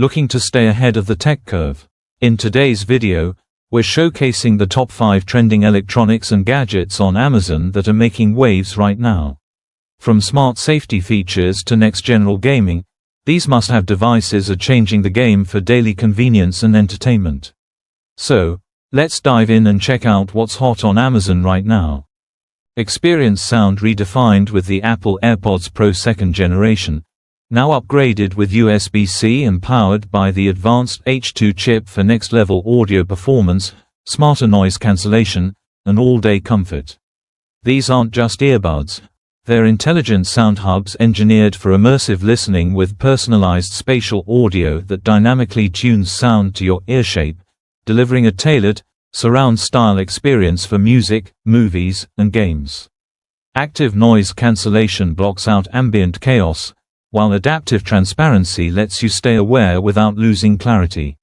Looking to stay ahead of the tech curve? In today's video, we're showcasing the top 5 trending electronics and gadgets on Amazon that are making waves right now. From smart safety features to next-general gaming, these must-have devices are changing the game for daily convenience and entertainment. So, let's dive in and check out what's hot on Amazon right now. Experience sound redefined with the Apple AirPods Pro 2nd generation, now upgraded with USB-C and powered by the advanced H2 chip for next-level audio performance, smarter noise cancellation, and all-day comfort. These aren't just earbuds. They're intelligent sound hubs engineered for immersive listening with personalized spatial audio that dynamically tunes sound to your ear shape, delivering a tailored, surround-style experience for music, movies, and games. Active noise cancellation blocks out ambient chaos, while adaptive transparency lets you stay aware without losing clarity.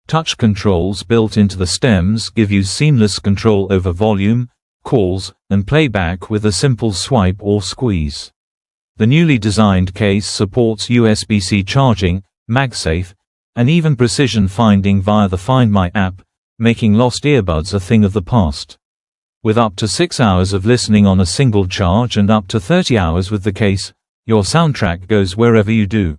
Touch controls built into the stems give you seamless control over volume, calls, and playback with a simple swipe or squeeze. The newly designed case supports USB-C charging, MagSafe, and even precision finding via the Find My app, making lost earbuds a thing of the past. With up to 6 hours of listening on a single charge and up to 30 hours with the case, your soundtrack goes wherever you do.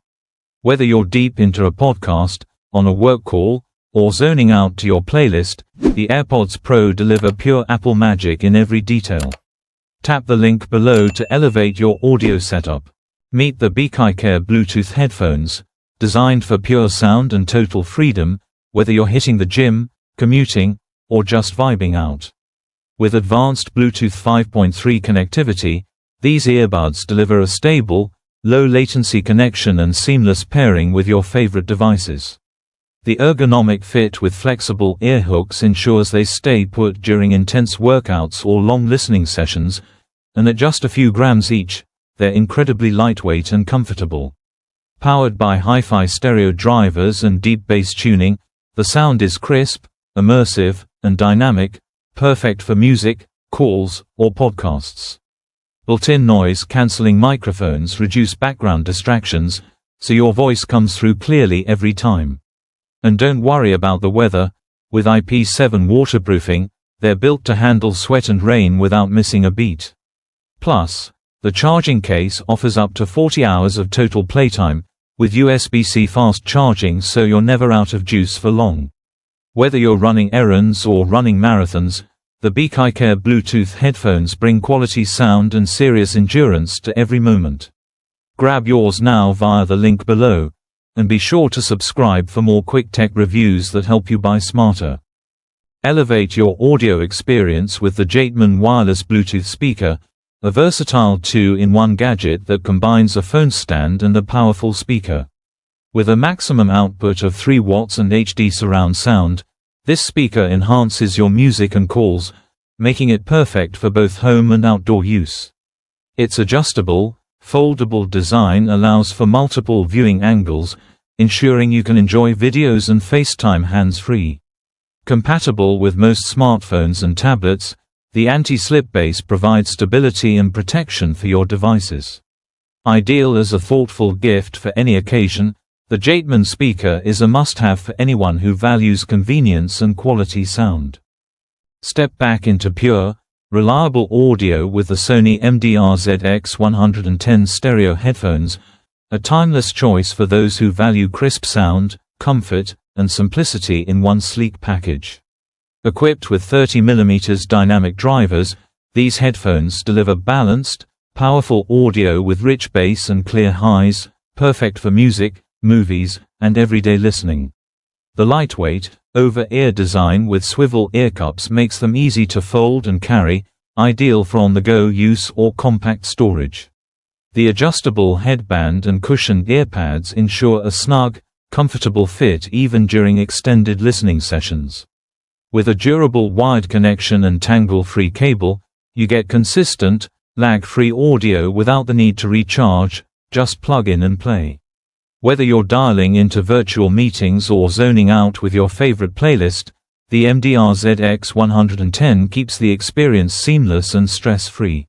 Whether you're deep into a podcast, on a work call, or zoning out to your playlist, the AirPods Pro deliver pure Apple magic in every detail. Tap the link below to elevate your audio setup. Meet the bose Bluetooth headphones, designed for pure sound and total freedom, whether you're hitting the gym, commuting, or just vibing out. With advanced Bluetooth 5.3 connectivity, these earbuds deliver a stable, low-latency connection and seamless pairing with your favorite devices. The ergonomic fit with flexible ear hooks ensures they stay put during intense workouts or long listening sessions, and at just a few grams each, they're incredibly lightweight and comfortable. Powered by hi-fi stereo drivers and deep bass tuning, the sound is crisp, immersive, and dynamic, perfect for music, calls, or podcasts. Built-in noise-canceling microphones reduce background distractions, so your voice comes through clearly every time. And don't worry about the weather. With IP7 waterproofing, they're built to handle sweat and rain without missing a beat. Plus, the charging case offers up to 40 hours of total playtime, with USB-C fast charging so you're never out of juice for long. Whether you're running errands or running marathons, the bose Bluetooth headphones bring quality sound and serious endurance to every moment. Grab yours now via the link below, and be sure to subscribe for more quick tech reviews that help you buy smarter. Elevate your audio experience with the Jademan wireless Bluetooth speaker, a versatile 2-in-1 gadget that combines a phone stand and a powerful speaker. With a maximum output of 3 watts and HD surround sound, this speaker enhances your music and calls, making it perfect for both home and outdoor use. Its adjustable, foldable design allows for multiple viewing angles, ensuring you can enjoy videos and FaceTime hands-free. Compatible with most smartphones and tablets, the anti-slip base provides stability and protection for your devices. Ideal as a thoughtful gift for any occasion, the Jademan speaker is a must-have for anyone who values convenience and quality sound. Step back into pure, reliable audio with the Sony MDR-ZX110 stereo headphones, a timeless choice for those who value crisp sound, comfort, and simplicity in one sleek package. Equipped with 30mm dynamic drivers, these headphones deliver balanced, powerful audio with rich bass and clear highs, perfect for music, movies, and everyday listening. The lightweight, over-ear design with swivel ear cups makes them easy to fold and carry, ideal for on-the-go use or compact storage. The adjustable headband and cushioned earpads ensure a snug, comfortable fit even during extended listening sessions. With a durable wired connection and tangle-free cable, you get consistent, lag-free audio without the need to recharge, just plug in and play. Whether you're dialing into virtual meetings or zoning out with your favorite playlist, the MDR-ZX110 keeps the experience seamless and stress-free.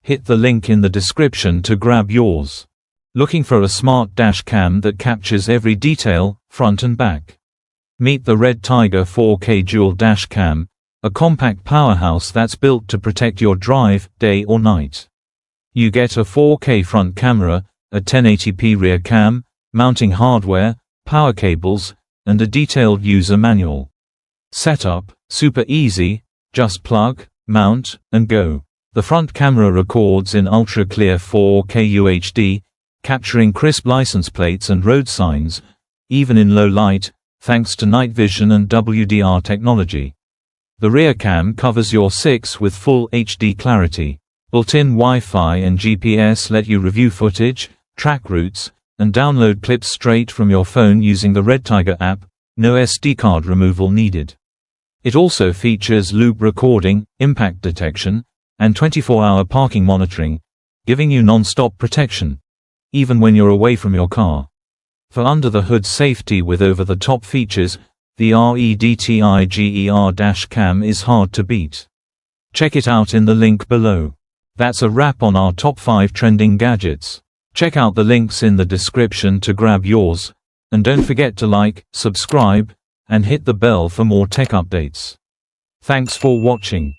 Hit the link in the description to grab yours. Looking for a smart dash cam that captures every detail, front and back? Meet the Red Tiger 4K Dual Dash Cam, a compact powerhouse that's built to protect your drive, day or night. You get a 4K front camera, a 1080p rear cam, mounting hardware, power cables, and a detailed user manual. Setup: super easy, just plug, mount, and go. The front camera records in ultra-clear 4K UHD, capturing crisp license plates and road signs, even in low light, thanks to night vision and WDR technology. The rear cam covers your 6 with full HD clarity. Built-in Wi-Fi and GPS let you review footage, track routes, and download clips straight from your phone using the Red Tiger app, no SD card removal needed. It also features loop recording, impact detection, and 24-hour parking monitoring, giving you non-stop protection, even when you're away from your car. For under-the-hood safety with over-the-top features, the REDTIGER dash cam is hard to beat. Check it out in the link below. That's a wrap on our top 5 trending gadgets. Check out the links in the description to grab yours, and don't forget to like, subscribe, and hit the bell for more tech updates. Thanks for watching.